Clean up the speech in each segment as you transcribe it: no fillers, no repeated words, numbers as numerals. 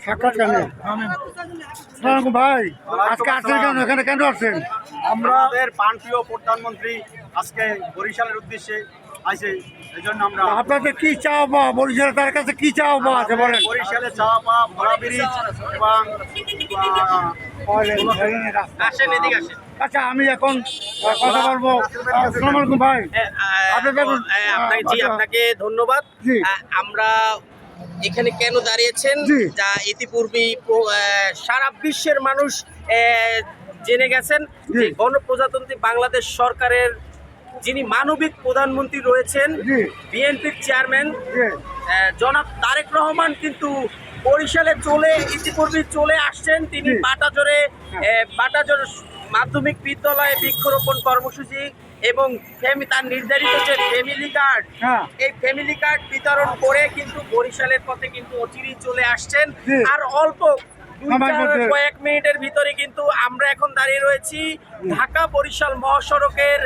সাক্ষাৎ কেন ভাই? আজকে আসছেন কেন? এখানে কেন আসছেন? আমাদের প্রাণপ্রিয় প্রধানমন্ত্রী আজকে বরিশালের উদ্দেশ্যে আসে, এই জন্য আমরা আপনাদের কি চাওয়া পাওয়া বরিশালে, তার কাছে কি চাওয়া পাওয়া আছে বলেন? বরিশালে চাওয়া পাওয়া ভরা ব্রিজ এবং আচ্ছা, আমি এখন কথা বলবো। আসসালামু আলাইকুম ভাই। আপনাকে ধন্যবাদ। আমরা এখানে কেন দাঁড়িয়েছেন যা ইতিপূর্বে সারা বিশ্বের মানুষ জেনে গেছেন যে গণপ্রজাতন্ত্রী বাংলাদেশ সরকারের যিনি মানবিক প্রধানমন্ত্রী রয়েছেন, বিএনপির চেয়ারম্যান জনাব তারেক রহমান কিন্তু বরিশালে ইতিপূর্বে চলে আসছেন। তিনি বাটাজোরে মাধ্যমিক বিদ্যালয়ে বৃক্ষরোপণ কর্মসূচি এবং তার নির্ধারিত যে ফ্যামিলি কার্ড, এই ফ্যামিলি কার্ড বিতরণ করে কিন্তু বরিশালের পথে কিন্তু অচিরেই চলে আসছেন। আর অল্প কয়েক মিনিটের ভিতরে কিন্তু আমরা এখন দাঁড়িয়ে রয়েছি ঢাকা বরিশাল মহাসড়কের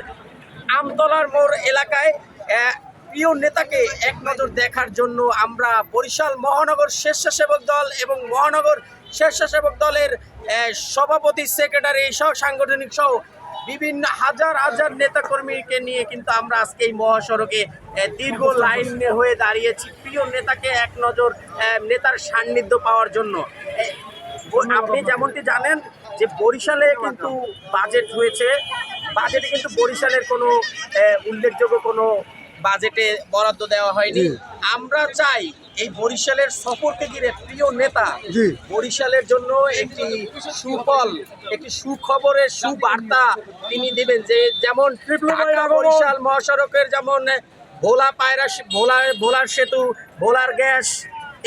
আমতলার মোড় এলাকায়। প্রিয় নেতাকে এক নজর দেখার জন্য আমরা বরিশাল মহানগর স্বেচ্ছাসেবক দল এবং মহানগর স্বেচ্ছাসেবক দলের সভাপতি, সেক্রেটারি সহ সাংগঠনিক সহ বিভিন্ন হাজার হাজার নেতাকর্মীকে নিয়ে কিন্তু আমরা আজকে এই মহাসড়কে দীর্ঘ লাইন হয়ে দাঁড়িয়েছি প্রিয় নেতাকে এক নজর নেতার সান্নিধ্য পাওয়ার জন্য। আপনি যেমনটি জানেন যে বরিশালে কিন্তু বাজেট হয়েছে, বাজেটে কিন্তু বরিশালের কোনো উল্লেখযোগ্য কোনো বাজেটে বরাদ্দ দেওয়া হয়নি। আমরা চাই এই বরিশালের সফরকে ঘিরে প্রিয় নেতা বরিশালের জন্য একটি সুফল, একটি সুখবরের সুবার্তা তিনি দেবেন। যে যেমন বরিশাল মহাসড়কের যেমন ভোলার সেতু, ভোলার গ্যাস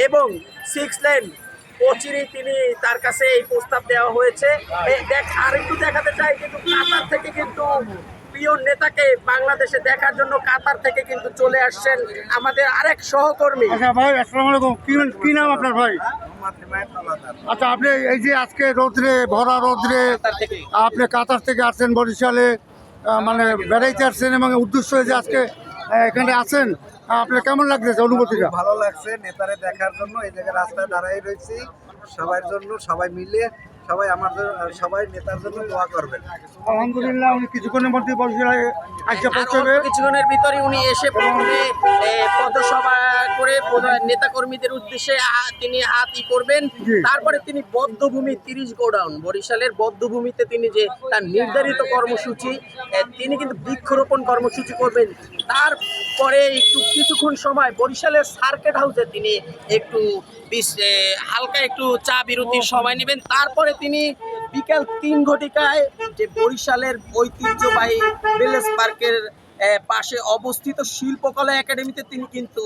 এবং 6 লেন অচিরেই তিনি তার কাছে এই প্রস্তাব দেওয়া হয়েছে। আর একটু দেখাতে চাই কিন্তু কাতার থেকে কিন্তু প্রিয় নেতাকে বাংলাদেশে দেখার জন্য কাতার থেকে কিন্তু চলে আসছেন আমাদের আরেক সহকর্মী। আচ্ছা ভাই, আসসালামু আলাইকুম। কি নাম আপনার ভাই? আচ্ছা, আপনি এই যে আজকে রোদ্রে ভরা রোদ্রে আপনি কাতার থেকে আসছেন বরিশালে, মানে বেড়াইতে আসছেন এবং উদ্দেশ্য হয়ে যে আজকে এখানে আছেন, আপনার কেমন লাগতেছে অনুভূতিটা? ভালো লাগছে নেতারে দেখার জন্য এই জায়গায় রাস্তায় দাঁড়াই রয়েছি সবার জন্য, সবাই মিলে সবাই নেতার জন্য দোয়া করবেন। আলহামদুলিল্লাহ, উনি কিছুক্ষণের মধ্যে বরিশালে আসতে পৌঁছবে। কিছুক্ষণের ভিতরে উনি এসে পথসভা করে নেতাকর্মীদের উদ্দেশ্যে তিনি হাতই করবেন। তারপরে তিনি বদ্ধভূমি 30 গোডাউন বরিশালের বদ্ধভূমিতে তিনি যে তার নির্ধারিত কর্মসূচি, তিনি কিন্তু বৃক্ষরোপণ কর্মসূচি করবেন। তারপরে কিছুক্ষণ সময় বরিশালের সার্কিট হাউসে তিনি একটু হালকা একটু চা বিরতির সময় নেবেন। তারপরে তিনি বিকাল 3 ঘটিকায় যে বরিশালের ঐতিহ্যবাহী ভিলেজ পার্কের পাশে অবস্থিত শিল্পকলা একাডেমিতে তিনি কিন্তু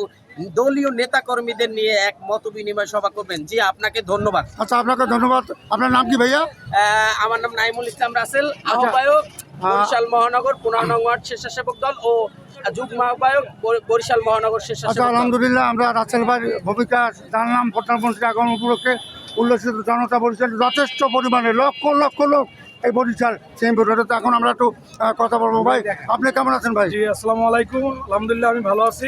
দলীয় নেতাকর্মীদের নিয়ে এক মত বিনিময় সভা করবেন। জি, আপনাকে ধন্যবাদ। আচ্ছা, আপনাকে ধন্যবাদ। আপনার নাম কি ভাইয়া? আমার নাম নাইমুল ইসলাম রাসেল, আহ্বায়ক বরিশাল মহানগর 15 নং ওয়ার্ড স্বেচ্ছাসেবক দল ও যুগ্ম আহ্বায়ক বরিশাল মহানগর স্বেচ্ছাসেবক দল। আলহামদুলিল্লাহ, আমরা রাসেল ভাইয়ের ভূমিকা জানলাম। প্রধানমন্ত্রী আগমন উপলক্ষে উল্লসিত জনতা বরিশাল যথেষ্ট পরিমাণে লক্ষ লক্ষ লোক এই বরিশাল সিএমপি রোডে। তো এখন আমরা একটু কথা বলবো। ভাই, আপনি কেমন আছেন ভাই? জি, আসসালামু আলাইকুম। আলহামদুলিল্লাহ, আমি ভালো আছি।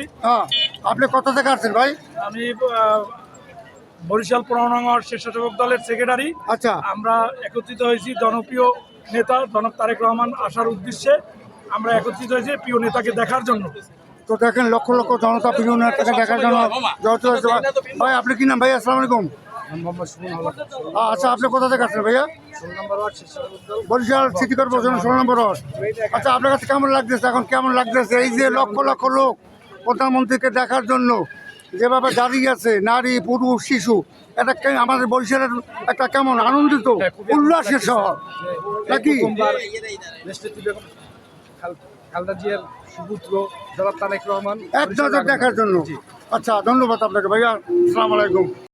আপনি কোথা থেকে আসছেন ভাই? আমি বরিশাল 15 নং ওয়ার্ড স্বেচ্ছাসেবক দলের সেক্রেটারি। আচ্ছা, আমরা একত্রিত হয়েছি জনপ্রিয় নেতা জনাব তারেক রহমান আসার উদ্দেশ্যে। আমরা একত্রিত হয়েছি প্রিয় নেতাকে দেখার জন্য। তো দেখেন লক্ষ লক্ষ জনতা প্রিয় নেতাকে দেখার জন্য। ভাই, আপনি কি নাম ভাই? আসসালামু আলাইকুম। আচ্ছা, আপনি কোথা থেকে আসছেন ভাইয়া? বরিশাল সিটি কর্পোরেশন 16 নম্বর ওয়ার্ড। আচ্ছা, আপনার কাছে কেমন লাগতেছে এখন? কেমন লাগতেছে এই যে লক্ষ লক্ষ লোক প্রধানমন্ত্রীকে দেখার জন্য যেভাবে দাঁড়িয়ে আছে, নারী পুরুষ শিশু, এটা আমাদের বরিশালের একটা কেমন আনন্দিত উল্লাসের শহর নাকি? খালেদা জিয়ার সুপুত্র জনাব তারেক রহমান এক নজর দেখার জন্য। আচ্ছা, ধন্যবাদ আপনাকে ভাইয়া। আসসালামু আলাইকুম।